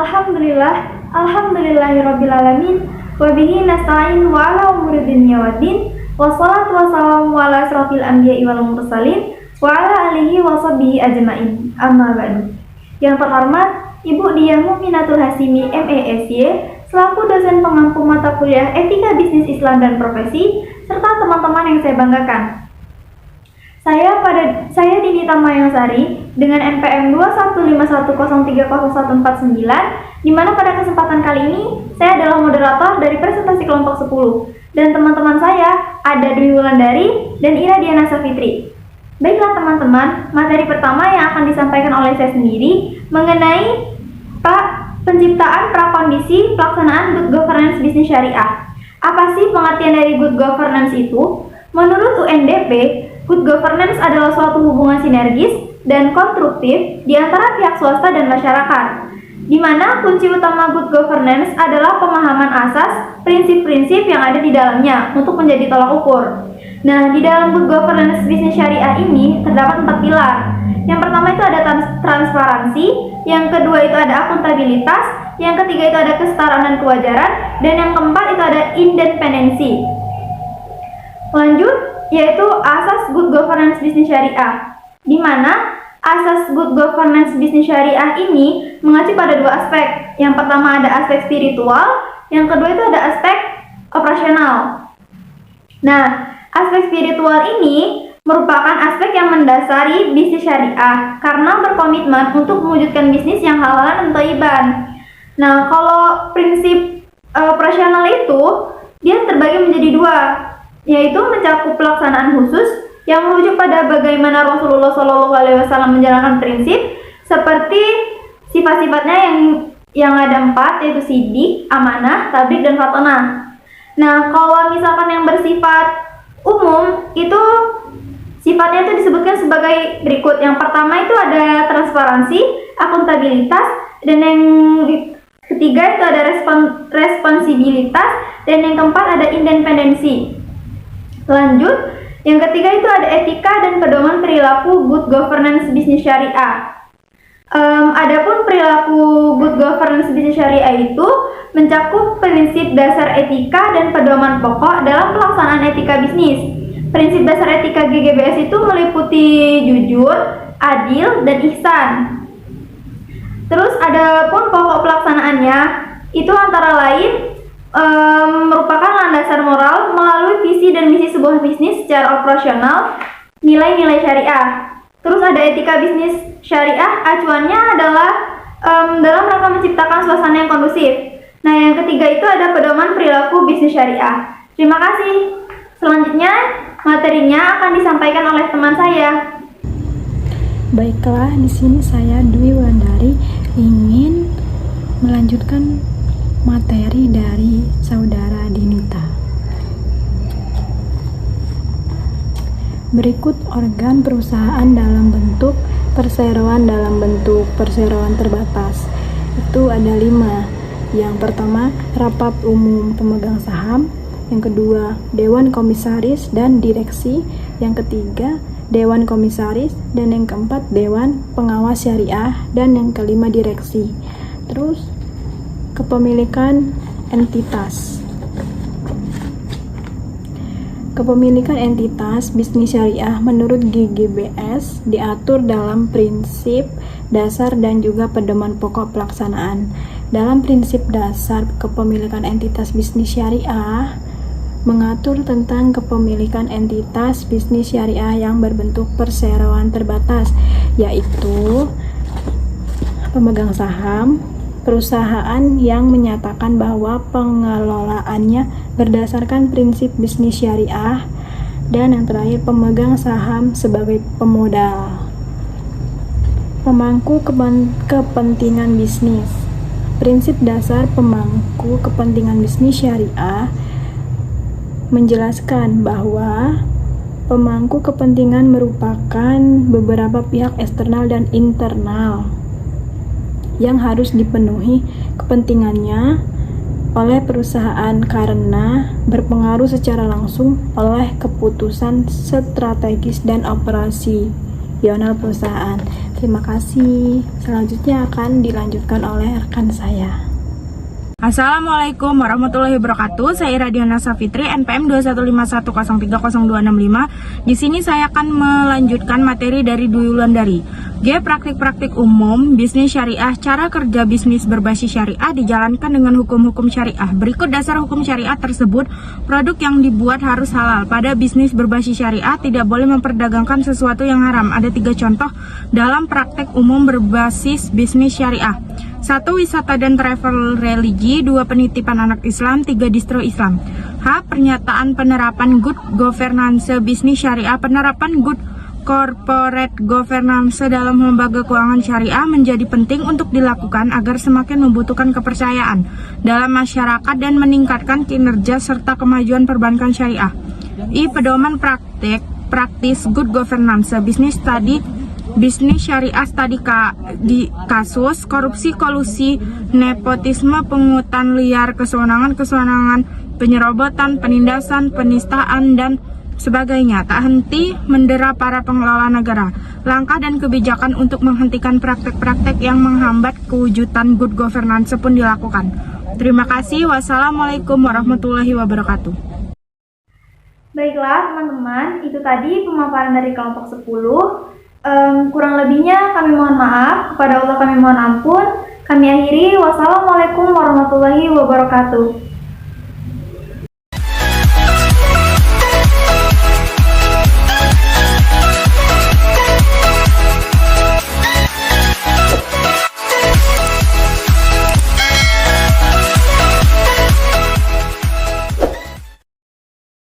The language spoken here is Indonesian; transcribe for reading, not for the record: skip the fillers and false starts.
Alhamdulillahirrabbilalamin. Wabihi nasta'in wa ala umuri dunya waddin. Wassalatu wassalamu ala asrofil anbiya'i wal mursalin wa ala alihi wa sahbihi ajma'in. Amma ba'du. Yang terhormat Ibu Diah Muminatul Hasimi MESY selaku dosen pengampu mata kuliah Etika Bisnis Islam dan Profesi serta teman-teman yang saya banggakan. Saya Dinita Mayangsari dengan NPM 21510300149, di mana pada kesempatan kali ini saya adalah moderator dari presentasi kelompok 10 dan teman-teman saya ada Dwi Wulandari dan Ira Diana Safitri. Baiklah teman-teman, materi pertama yang akan disampaikan oleh saya sendiri mengenai penciptaan prakondisi pelaksanaan Good Governance Bisnis Syariah. Apa sih pengertian dari Good Governance itu? Menurut UNDP, Good Governance adalah suatu hubungan sinergis dan konstruktif di antara pihak swasta dan masyarakat, di mana kunci utama Good Governance adalah pemahaman asas prinsip-prinsip yang ada di dalamnya untuk menjadi tolak ukur. Nah, di dalam Good Governance Bisnis Syariah ini terdapat 4 pilar. Yang pertama itu ada transparansi, yang kedua itu ada akuntabilitas, yang ketiga itu ada kesetaraan dan kewajaran, dan yang keempat itu ada independensi. Lanjut, yaitu asas Good Governance Bisnis Syariah, di mana asas Good Governance Bisnis Syariah ini mengacu pada 2 aspek. Yang pertama ada aspek spiritual, yang kedua itu ada aspek operasional. Nah, aspek spiritual ini merupakan aspek yang mendasari bisnis syariah karena berkomitmen untuk mewujudkan bisnis yang halal dan thayyiban. Nah, kalau prinsip operasional itu dia terbagi menjadi 2, yaitu mencakup pelaksanaan khusus yang merujuk pada bagaimana Rasulullah SAW menjalankan prinsip seperti sifat-sifatnya yang ada 4, yaitu sidik, amanah, tabligh, dan fatonah. Nah, kalau misalkan yang bersifat umum itu sifatnya itu disebutkan sebagai berikut. Yang pertama itu ada transparansi, akuntabilitas, dan yang ketiga itu ada responsibilitas, dan yang keempat ada independensi. Lanjut, yang ketiga itu ada etika dan pedoman perilaku Good Governance Bisnis Syariah. Adapun perilaku Good Governance Bisnis Syariah itu mencakup prinsip dasar etika dan pedoman pokok dalam pelaksanaan etika bisnis. Prinsip dasar etika GGBS itu meliputi jujur, adil, dan ihsan. Terus adapun pokok pelaksanaannya itu antara lain merupakan landasan moral melalui visi dan misi sebuah bisnis secara operasional, nilai-nilai syariah. Terus ada etika bisnis syariah, acuannya adalah dalam rangka menciptakan suasana yang kondusif. Nah, yang ketiga itu ada pedoman perilaku bisnis syariah. Terima kasih. Selanjutnya, materinya akan disampaikan oleh teman saya. Baiklah, di sini saya Dwi Wulandari ingin melanjutkan materi dari saudara Dinita. Berikut organ perusahaan dalam bentuk perseroan terbatas. Itu ada 5. Yang pertama, rapat umum pemegang saham. Yang kedua, dewan komisaris dan direksi. Yang ketiga, dewan komisaris. Dan yang keempat, dewan pengawas syariah. Dan yang kelima, direksi. Terus, kepemilikan entitas. Kepemilikan entitas bisnis syariah menurut GGBS diatur dalam prinsip dasar dan juga pedoman pokok pelaksanaan. Dalam prinsip dasar kepemilikan entitas bisnis syariah mengatur tentang kepemilikan entitas bisnis syariah yang berbentuk perseroan terbatas, yaitu pemegang saham, perusahaan yang menyatakan bahwa pengelolaannya berdasarkan prinsip bisnis syariah, dan yang terakhir pemegang saham sebagai pemodal. Pemangku kepentingan bisnis. Prinsip dasar pemangku kepentingan bisnis syariah menjelaskan bahwa pemangku kepentingan merupakan beberapa pihak eksternal dan internal yang harus dipenuhi kepentingannya oleh perusahaan karena berpengaruh secara langsung oleh keputusan strategis dan operasional perusahaan. Terima kasih. Selanjutnya akan dilanjutkan oleh rekan saya. Assalamualaikum warahmatullahi wabarakatuh. Saya Iradiana Safitri, NPM 21510303265. Di sini saya akan melanjutkan materi dari Dwi Wulandari. G. Praktik-praktik umum bisnis syariah. Cara kerja bisnis berbasis syariah dijalankan dengan hukum-hukum syariah. Berikut dasar hukum syariah tersebut. Produk yang dibuat harus halal. Pada bisnis berbasis syariah tidak boleh memperdagangkan sesuatu yang haram. Ada 3 contoh dalam praktik umum berbasis bisnis syariah. 1. Wisata dan travel religi. 2. Penitipan anak Islam. 3. Distro Islam. H. Pernyataan penerapan good governance bisnis syariah. Penerapan good corporate governance dalam lembaga keuangan syariah menjadi penting untuk dilakukan agar semakin membutuhkan kepercayaan dalam masyarakat dan meningkatkan kinerja serta kemajuan perbankan syariah. I. Pedoman praktis good governance bisnis syariah studi di kasus korupsi, kolusi, nepotisme, pungutan liar, kesewenangan, penyerobotan, penindasan, penistaan, dan sebagainya. Tak henti mendera para pengelola negara. Langkah dan kebijakan untuk menghentikan praktek-praktek yang menghambat kewujudan good governance pun dilakukan. Terima kasih. Wassalamualaikum warahmatullahi wabarakatuh. Baiklah teman-teman, itu tadi pemaparan dari kelompok 10. Kurang lebihnya kami mohon maaf, kepada Allah kami mohon ampun. Kami akhiri, wassalamualaikum warahmatullahi wabarakatuh.